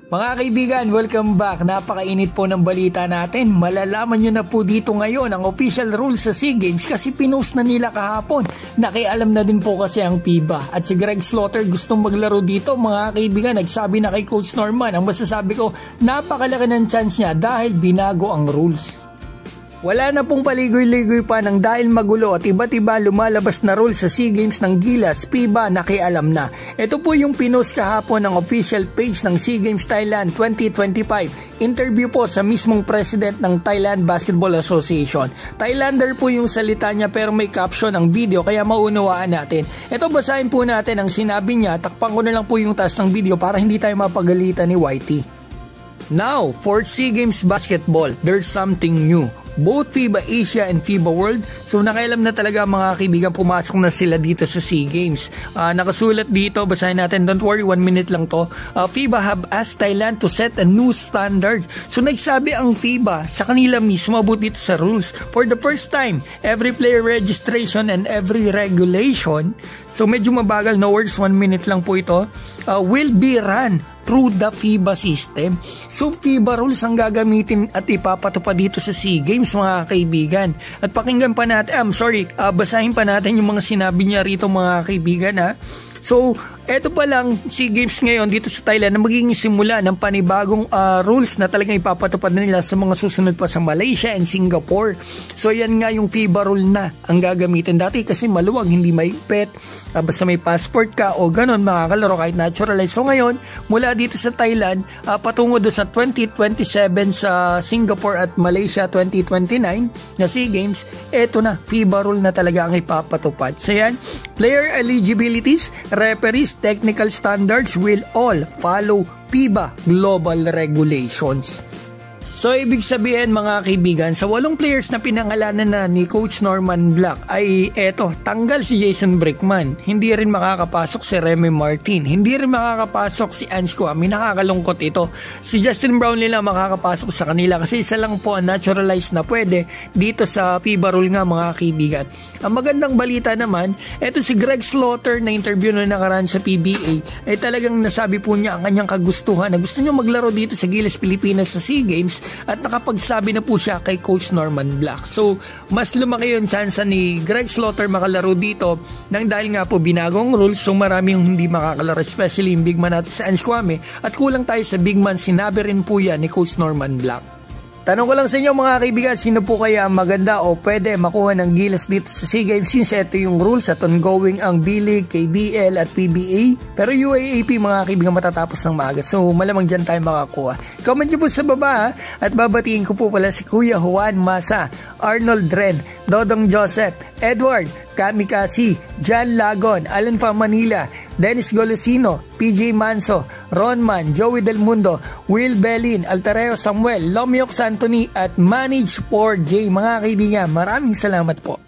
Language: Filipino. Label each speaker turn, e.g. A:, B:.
A: Mga kaibigan, welcome back. Napakainit po ng balita natin. Malalaman nyo na po dito ngayon ang official rules sa SEA Games kasi pinost na nila kahapon. Nakialam na din po kasi ang FIBA. At si Greg Slaughter gustong maglaro dito. Mga kaibigan, nagsabi na kay Coach Norman. Ang masasabi ko, napakalaki ng chance niya dahil binago ang rules. Wala na pong paligoy-ligoy pa nang dahil magulo at iba't iba lumalabas na rules sa SEA Games ng Gilas, FIBA nakialam na. Ito po yung pinost kahapon ng official page ng SEA Games Thailand 2025. Interview po sa mismong president ng Thailand Basketball Association. Thailander po yung salita niya pero may caption ang video kaya maunawaan natin. Ito basahin po natin ang sinabi niya. Takpan ko na lang po yung taas ng video para hindi tayo mapagalitan ni YT. Now, for SEA Games Basketball, there's something new. Both FIBA Asia and FIBA World. So nakailam na talaga mga kaibigan, pumasok na sila dito sa SEA Games. Nakasulat dito, basahin natin, don't worry, 1 minute lang to. FIBA have asked Thailand to set a new standard. So nagsabi ang FIBA sa kanila mismo about dito sa rules. For the first time, every player registration and every regulation, so medyo mabagal, no words, 1 minute lang po ito, will be run through the FIBA system. So FIBA rules ang gagamitin at ipapatupad dito sa SEA Games mga kaibigan. At pakinggan pa natin, basahin pa natin yung mga sinabi niya rito mga kaibigan ha. So, eto pa lang SEA Games ngayon dito sa Thailand na magiging simula ng panibagong rules na talagang ipapatupad na nila sa mga susunod pa sa Malaysia and Singapore. So, yan nga yung FIBA rule na ang gagamitin. Dati kasi maluwag, hindi may pet, basta may passport ka o ganon, makakalaro kahit naturalized. So, ngayon, mula dito sa Thailand, patungo doon sa 2027 sa Singapore at Malaysia 2029 na SEA Games, eto na, FIBA rule na talaga ang ipapatupad. So, yan, player eligibilities, referees, technical standards will all follow FIBA global regulations. So, ibig sabihin mga kaibigan, sa 8 players na pinangalanan na ni Coach Norman Black ay eto, tanggal si Jason Brickman. Hindi rin makakapasok si Remy Martin. Hindi rin makakapasok si Ange Kouame. Nakakalungkot ito. Si Justin Brownlee lang makakapasok sa kanila kasi isa lang po ang naturalized na pwede dito sa FIBA rule nga mga kaibigan. Ang magandang balita naman, eto si Greg Slaughter na interview na nakaraan sa PBA ay talagang nasabi po niya ang kanyang kagustuhan na gusto niya maglaro dito sa Gilas, Pilipinas sa SEA Games. At nakapagsabi na po siya kay Coach Norman Black. So, mas lumaki yung chance ni Greg Slaughter makalaro dito nang dahil nga po binagong rules. So, marami yung hindi makakalaro, especially yung big man natin sa Ange Kouame. At kulang tayo sa big man, sinabi rin po yan ni Coach Norman Black. Tanong ko lang sa inyo mga kaibigan, sino po kaya maganda o pwede makuha ng Gilas dito sa SEA Games since ito yung rules at ongoing ang B-League, KBL at PBA. Pero UAAP mga kaibigan matatapos ng maaga. So malamang dyan tayo makakuha. Comment nyo po sa baba at babatiin ko po pala si Kuya Juan Masa, Arnold Red, Dodong Joseph, Edward, Kamikasi, Jan Lagon, Alan Fa Manila, Dennis Golosino, PJ Manso, Ronman, Joey Del Mundo, Will Belin, Altareo Samuel, Lomiok Santoni at Manage for J. Mga kaibigan, maraming salamat po.